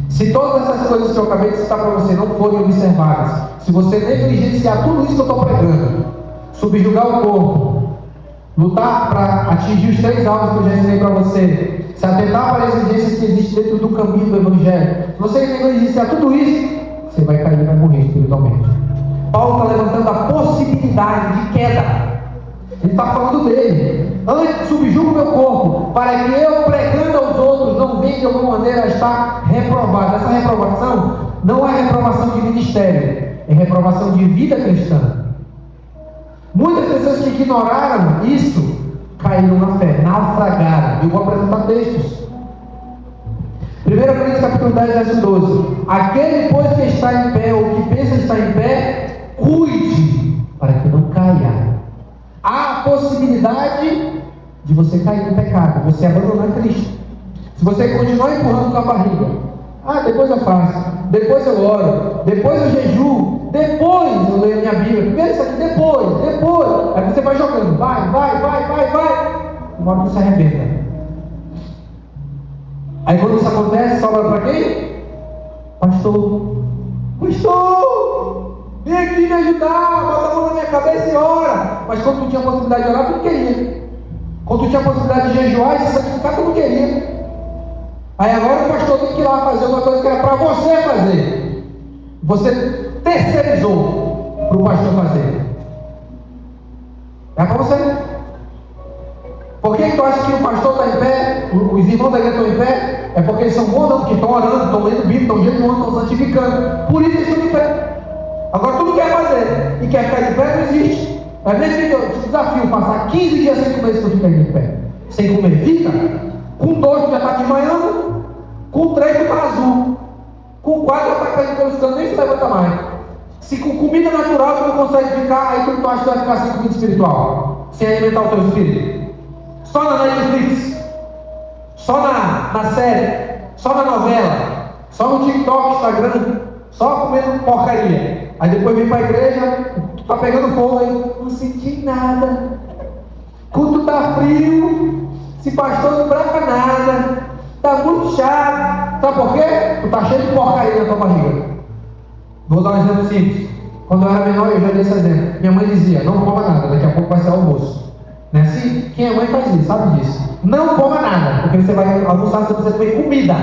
Se todas essas coisas que eu acabei de citar para você não forem observadas, se você negligenciar tudo isso que eu estou pregando, subjugar o corpo, lutar para atingir os 3 alvos que eu já ensinei para você, se atentar para as exigências que existem dentro do caminho do Evangelho, se você negligenciar tudo isso, você vai cair e vai morrer espiritualmente. Paulo está levantando a possibilidade de queda. Ele está falando dele. Antes subjugo meu corpo, para que eu, pregando aos outros, não venha de alguma maneira a estar reprovado. Essa reprovação não é reprovação de ministério, é reprovação de vida cristã. Muitas pessoas que ignoraram isso caíram na fé, naufragaram. Eu vou apresentar textos. 1 Coríntios capítulo 10, verso 12. Aquele, pois, que está em pé, ou que pensa estar em pé, cuide, para que não caia. Há a possibilidade de você cair no pecado, você abandonar Cristo. Se você continuar empurrando com a barriga, depois eu faço, depois eu oro, depois eu jejuo, depois eu leio minha Bíblia, primeiro isso aqui, depois, aí você vai jogando, vai, uma hora você arrebenta. Aí quando isso acontece, sobra para quem? Pastor, vem aqui me ajudar, bota a mão na minha cabeça e ora. Mas quando tu tinha a possibilidade de orar, tu não queria. Quando tu tinha a possibilidade de jejuar e se sacrificar, tu não queria. Aí agora o pastor tem que ir lá fazer uma coisa que era para você fazer. Você terceirizou para o pastor fazer. É para você. Por que tu acha que o pastor está em pé, os irmãos da igreja estão em pé? É porque eles são bons, não, porque estão orando, estão lendo Bíblia, estão jejuando, estão santificando. Por isso eles estão em pé. Agora tu não quer fazer e quer ficar de pé, não existe. É mesmo que eu te desafio passar 15 dias sem comer, se tu ficar de pé. Sem comer, fica. Com 2 tu já está desmaiando, com 3 tu está azul, com 4 já está caindo pelos cantos, nem se levanta mais. Se com comida natural tu não consegue ficar, aí tu acha que vai ficar sem comida espiritual, sem alimentar o teu espírito. Só na Netflix, só na série, só na novela, só no TikTok, Instagram, só comendo porcaria. Aí depois vem para a igreja, tu tá pegando fogo aí, não senti nada. Culto tá frio, esse pastor não prega nada, tá muito chato. Sabe por quê? Tu tá cheio de porcaria na tua barriga. Vou dar um exemplo simples. Quando eu era menor, eu já dei esse exemplo. Minha mãe dizia: não coma nada, daqui a pouco vai ser almoço. Não é assim? Quem é mãe faz isso, sabe disso. Não coma nada, porque você vai almoçar, você precisa comer comida.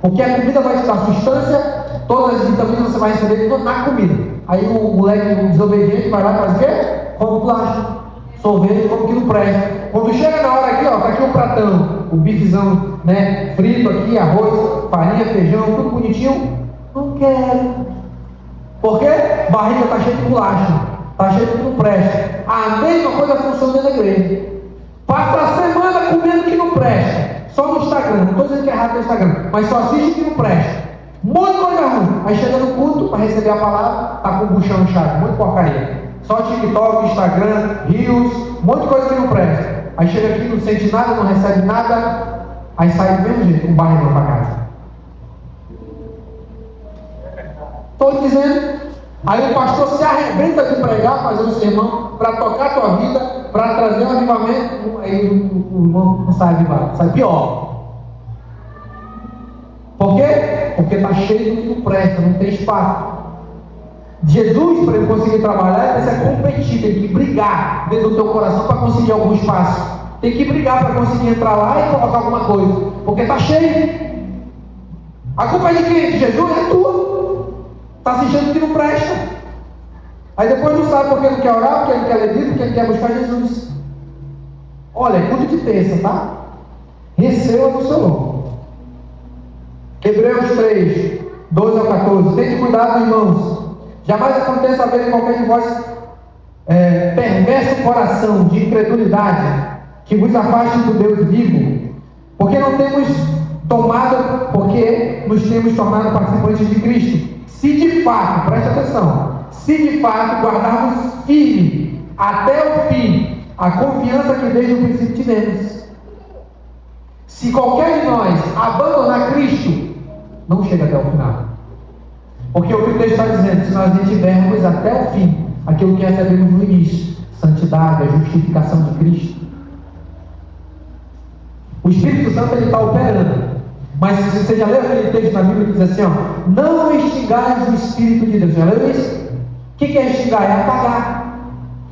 Porque a comida vai te dar sustância, todas as vitaminas você vai receber na comida. Aí o moleque desobediente vai lá e faz o quê? Come plástico, sorvete, come que não presta. Quando chega na hora aqui, ó, tá aqui o pratão, o bifezão, né, frito aqui, arroz, farinha, feijão, tudo bonitinho. Não quero. Por quê? Barriga tá cheia de plástico, tá cheia de que não presta. A mesma coisa funciona na igreja. Passa a semana comendo que não presta. Só no Instagram, não estou dizendo que é errado no Instagram, mas só assiste o que não presta. Muito coisa ruim. Aí chega no culto para receber a palavra, tá com o buchão inchado, muito porcaria. Só TikTok, Instagram, Reels, um monte de coisa que não presta. Aí chega aqui, não sente nada, não recebe nada, aí sai do mesmo jeito, com barrigão para casa. Estou dizendo. Aí o pastor se arrebenta de pregar, fazer um sermão para tocar a tua vida, para trazer um avivamento. Aí o irmão não sai avivado, sai pior. Por quê? Porque está cheio do que não presta, não tem espaço. Jesus, para ele conseguir trabalhar, ele precisa competir, tem que brigar dentro do teu coração para conseguir algum espaço. Tem que brigar para conseguir entrar lá e colocar alguma coisa, porque está cheio. A culpa é de quem? De Jesus? É tua. Está assistindo que não presta. Aí depois não sabe porque não quer orar, porque ele quer ler Bíblia, porque ele quer buscar Jesus. Olha, é culto de terça, tá? Receba no seu nome. Hebreus 3, 12 ao 14. Tente cuidado, irmãos. Jamais aconteça haver em qualquer de vós perverso coração de incredulidade, que vos afaste do Deus vivo, porque nos temos tornado participantes de Cristo. Se de fato, preste atenção, se de fato guardarmos firme até o fim a confiança que desde o princípio tivemos. Se qualquer de nós abandonar Cristo, não chega até o final. Porque o que o texto está dizendo, se nós tivermos até o fim aquilo que recebemos no início, santidade, a justificação de Cristo, o Espírito Santo está operando. Mas se você já leu aquele texto na Bíblia que diz assim, ó, não extingais o Espírito de Deus. Já leu isso? O que é extingar? É apagar.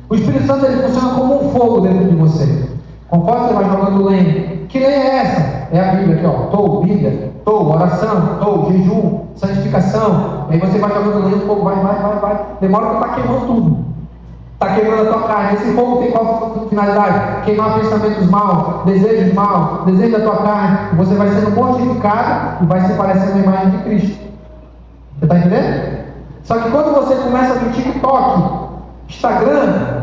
O Espírito Santo ele funciona como um fogo dentro de você. Conforme você vai jogando lenha. Que lenha é essa? É a Bíblia aqui, ó. Bíblia, oração, jejum, santificação. Aí você vai jogando lenha, o fogo vai. Demora que está queimando tudo. Está queimando a tua carne. Esse fogo tem qual finalidade? Queimar pensamentos maus, desejos maus, desejo da tua carne. Você vai sendo mortificado e vai se parecendo a imagem de Cristo. Você está entendendo? Só que quando você começa a ver TikTok, Instagram,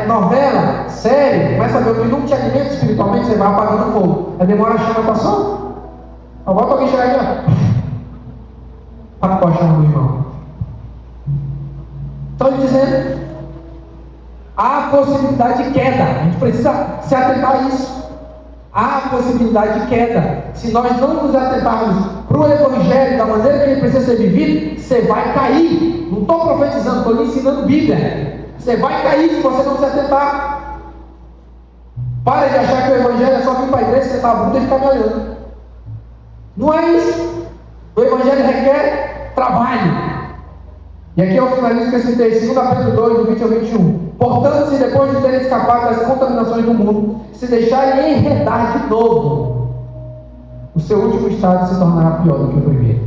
novela, série, começa a ver o que não te alimenta espiritualmente, você vai apagando o fogo. Aí demora a chama passou. Volta alguém chegar aqui, ó. Apagou a chama do irmão. Estou lhe dizendo. Há possibilidade de queda. A gente precisa se atentar a isso. Há possibilidade de queda. Se nós não nos atentarmos para o Evangelho da maneira que ele precisa ser vivido, você vai cair. Não estou profetizando, estou lhe ensinando Bíblia. Você vai cair se você não se atentar. Para de achar que o Evangelho é só vir para a igreja, sentar a bunda e ficar me olhando. Não é isso. O Evangelho requer trabalho. E aqui eu finalizo que eu citei, 2 Pedro 2, do 20 ao 21. Portanto, se depois de terem escapado das contaminações do mundo, se deixarem enredar de novo, o seu último estado se tornará pior do que o primeiro.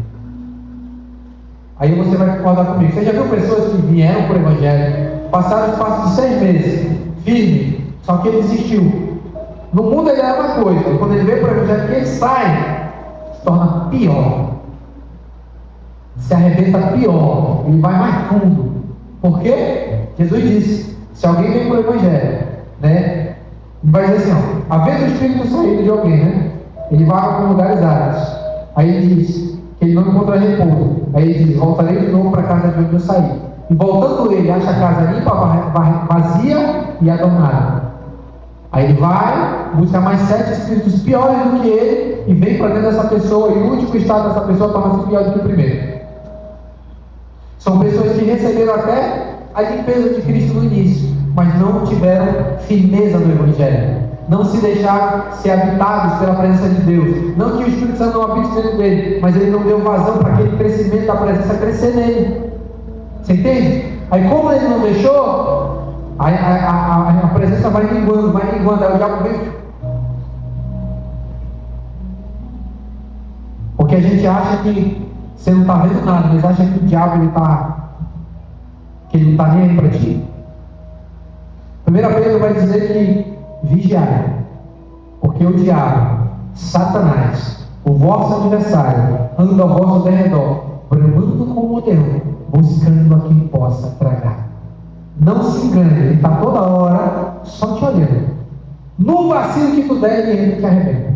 Aí você vai concordar comigo. Você já viu pessoas que vieram para o Evangelho, passaram o espaço de 6 meses, firme, só que ele desistiu. No mundo ele era uma coisa, quando ele veio para o Evangelho, que ele sai, se torna pior. Se arrebenta pior, ele vai mais fundo. Por quê? Jesus disse, se alguém vem para o Evangelho, né, vai dizer assim, ó, havendo o Espírito saído de alguém, né, ele vai para lugares áridos. Aí ele diz que ele não encontra repouso. Aí ele diz, voltarei de novo para a casa de onde eu saí. E voltando ele, acha a casa limpa, vazia e adornada. Aí ele vai, busca mais 7 espíritos piores do que ele e vem para dentro dessa pessoa, e o último estado dessa pessoa torna-se pior do que o primeiro. São pessoas que receberam até a limpeza de Cristo no início, mas não tiveram firmeza no Evangelho. Não se deixaram ser habitados pela presença de Deus. Não que o Espírito Santo não habite dentro dele, mas ele não deu vazão para aquele crescimento da presença crescer nele. Você entende? Aí como ele não deixou, a presença vai minguando, aí o diabo vem. Porque a gente acha que você não está vendo nada, mas acha que o diabo ele não está nem aí para ti. 1 Pedro vai dizer que vigiai, porque o diabo, Satanás, o vosso adversário, anda ao vosso derredor, bramando como um leão, buscando a quem possa tragar. Não se engane, ele está toda hora só te olhando. No vacilo que tu der, ele entra e te arrebenta.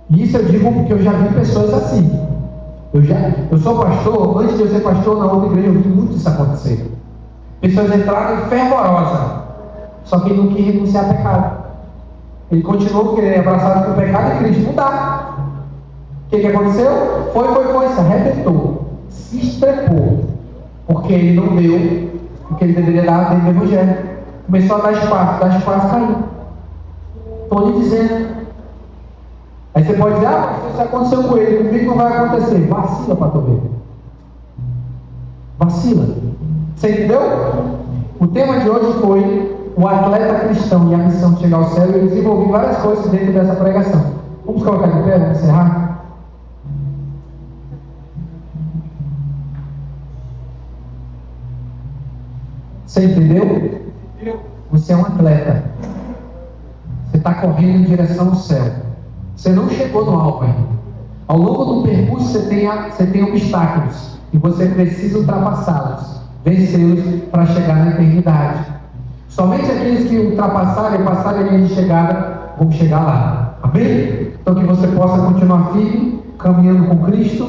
E isso eu digo porque eu já vi pessoas assim. Eu sou pastor, antes de eu ser pastor na outra igreja, eu vi muito isso acontecer. Pessoas entraram fervorosas, só que ele não quis renunciar ao pecado. Ele continuou querendo abraçar o pecado e Cristo não dá. O que aconteceu? Foi, se arrebentou, se estrepou, porque ele não deu o que ele deveria dar dentro do Evangelho. Começou a dar espaço, caiu. Estou lhe dizendo. Aí você pode dizer, isso aconteceu com ele, comigo não vai acontecer. Vacila para tu ver. Vacila. Você entendeu? O tema de hoje foi o atleta cristão e a missão de chegar ao céu, e eu desenvolvi várias coisas dentro dessa pregação. Vamos colocar de pé, vamos encerrar? Você entendeu? Você é um atleta. Você está correndo em direção ao céu. Você não chegou no alvo ainda. Ao longo do percurso você tem obstáculos e você precisa ultrapassá-los, vencê-los para chegar na eternidade. Somente aqueles que ultrapassarem, passarem a linha de chegada, vão chegar lá. Amém? Então que você possa continuar firme, caminhando com Cristo.